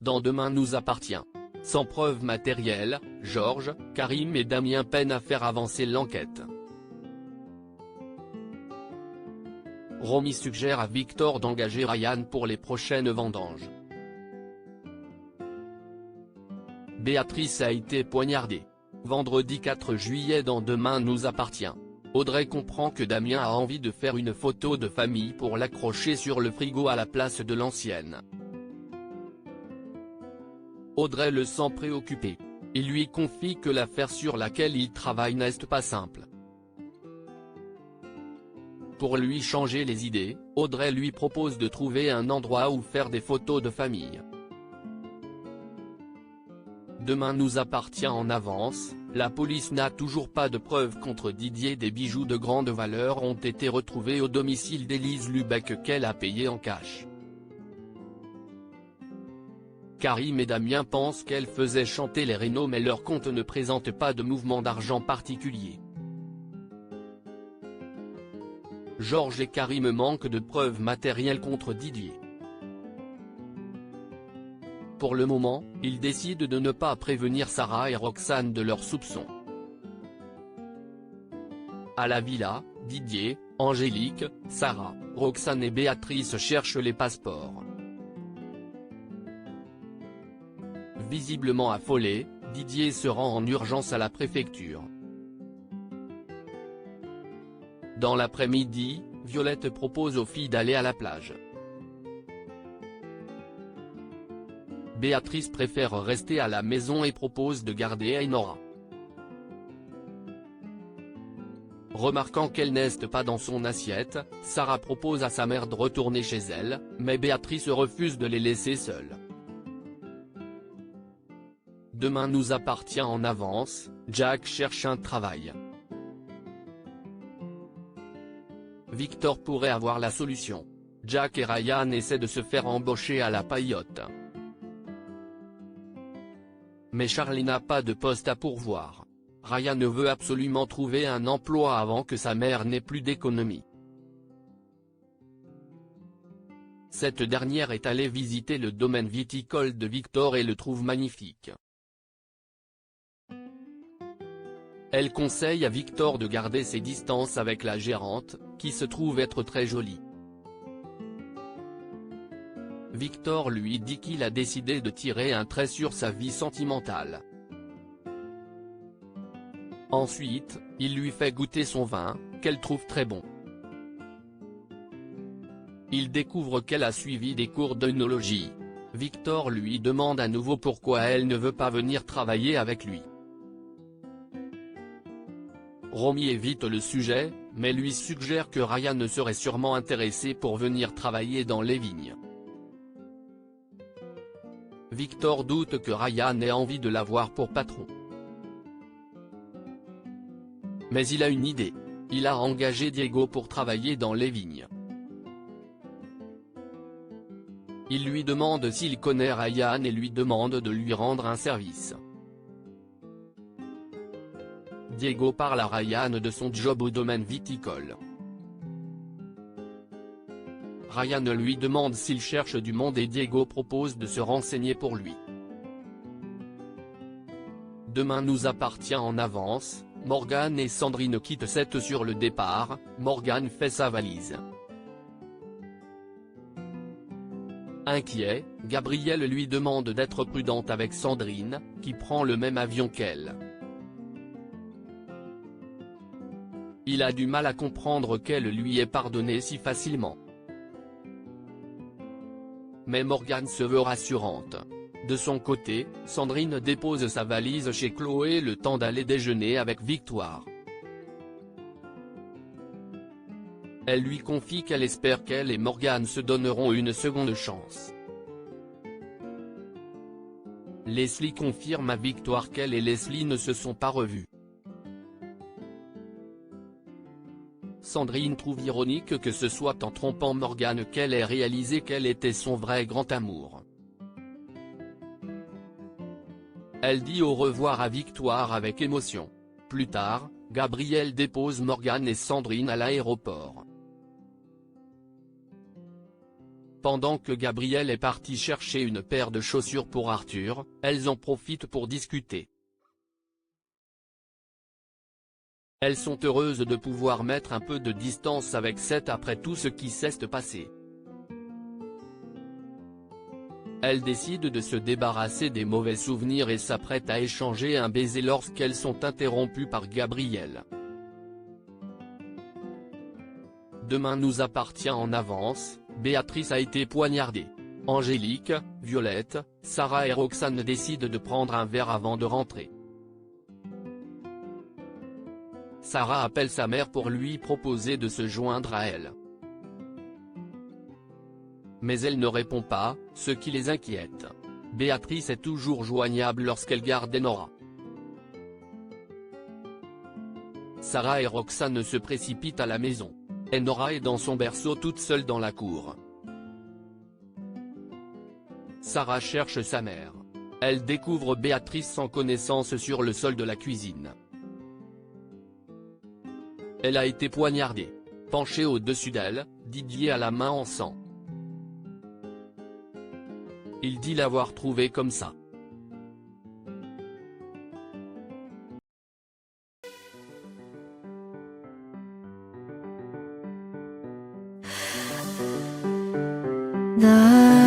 Dans Demain nous appartient. Sans preuve matérielle, Georges, Karim et Damien peinent à faire avancer l'enquête. Romy suggère à Victor d'engager Ryan pour les prochaines vendanges. Béatrice a été poignardée. Vendredi 4 juillet dans Demain nous appartient. Audrey comprend que Damien a envie de faire une photo de famille pour l'accrocher sur le frigo à la place de l'ancienne. Audrey le sent préoccupé. Il lui confie que l'affaire sur laquelle il travaille n'est pas simple. Pour lui changer les idées, Audrey lui propose de trouver un endroit où faire des photos de famille. Demain nous appartient en avance, la police n'a toujours pas de preuves contre Didier. Des bijoux de grande valeur ont été retrouvés au domicile d'Élise Lubec qu'elle a payé en cash. Karim et Damien pensent qu'elle faisait chanter les rénaux mais leur compte ne présente pas de mouvement d'argent particulier. Georges et Karim manquent de preuves matérielles contre Didier. Pour le moment, ils décident de ne pas prévenir Sarah et Roxane de leurs soupçons. À la villa, Didier, Angélique, Sarah, Roxane et Béatrice cherchent les passeports. Visiblement affolé, Didier se rend en urgence à la préfecture. Dans l'après-midi, Violette propose aux filles d'aller à la plage. Béatrice préfère rester à la maison et propose de garder Ainhoa. Remarquant qu'elle n'est pas dans son assiette, Sarah propose à sa mère de retourner chez elle, mais Béatrice refuse de les laisser seuls. Demain nous appartient en avance, Jack cherche un travail. Victor pourrait avoir la solution. Jack et Ryan essaient de se faire embaucher à la paillote. Mais Charlie n'a pas de poste à pourvoir. Ryan veut absolument trouver un emploi avant que sa mère n'ait plus d'économie. Cette dernière est allée visiter le domaine viticole de Victor et le trouve magnifique. Elle conseille à Victor de garder ses distances avec la gérante, qui se trouve être très jolie. Victor lui dit qu'il a décidé de tirer un trait sur sa vie sentimentale. Ensuite, il lui fait goûter son vin, qu'elle trouve très bon. Il découvre qu'elle a suivi des cours d'œnologie. Victor lui demande à nouveau pourquoi elle ne veut pas venir travailler avec lui. Romy évite le sujet, mais lui suggère que Ryan serait sûrement intéressé pour venir travailler dans les vignes. Victor doute que Ryan ait envie de l'avoir pour patron. Mais il a une idée. Il a engagé Diego pour travailler dans les vignes. Il lui demande s'il connaît Ryan et lui demande de lui rendre un service. Diego parle à Ryan de son job au domaine viticole. Ryan lui demande s'il cherche du monde et Diego propose de se renseigner pour lui. Demain nous appartient en avance, Morgane et Sandrine quittent Sète sur le départ, Morgane fait sa valise. Inquiet, Gabriel lui demande d'être prudente avec Sandrine, qui prend le même avion qu'elle. Il a du mal à comprendre qu'elle lui ait pardonné si facilement. Mais Morgane se veut rassurante. De son côté, Sandrine dépose sa valise chez Chloé le temps d'aller déjeuner avec Victoire. Elle lui confie qu'elle espère qu'elle et Morgane se donneront une seconde chance. Leslie confirme à Victoire qu'elle et Leslie ne se sont pas revus. Sandrine trouve ironique que ce soit en trompant Morgane qu'elle ait réalisé qu'elle était son vrai grand amour. Elle dit au revoir à Victoire avec émotion. Plus tard, Gabriel dépose Morgane et Sandrine à l'aéroport. Pendant que Gabrielle est partie chercher une paire de chaussures pour Arthur, elles en profitent pour discuter. Elles sont heureuses de pouvoir mettre un peu de distance avec Seth après tout ce qui s'est passé. Elles décident de se débarrasser des mauvais souvenirs et s'apprêtent à échanger un baiser lorsqu'elles sont interrompues par Gabrielle. Demain nous appartient en avance, Béatrice a été poignardée. Angélique, Violette, Sarah et Roxane décident de prendre un verre avant de rentrer. Sarah appelle sa mère pour lui proposer de se joindre à elle. Mais elle ne répond pas, ce qui les inquiète. Béatrice est toujours joignable lorsqu'elle garde Enora. Sarah et Roxane se précipitent à la maison. Enora est dans son berceau toute seule dans la cour. Sarah cherche sa mère. Elle découvre Béatrice sans connaissance sur le sol de la cuisine. Elle a été poignardée. Penché au-dessus d'elle, Didier a la main en sang. Il dit l'avoir trouvée comme ça. 나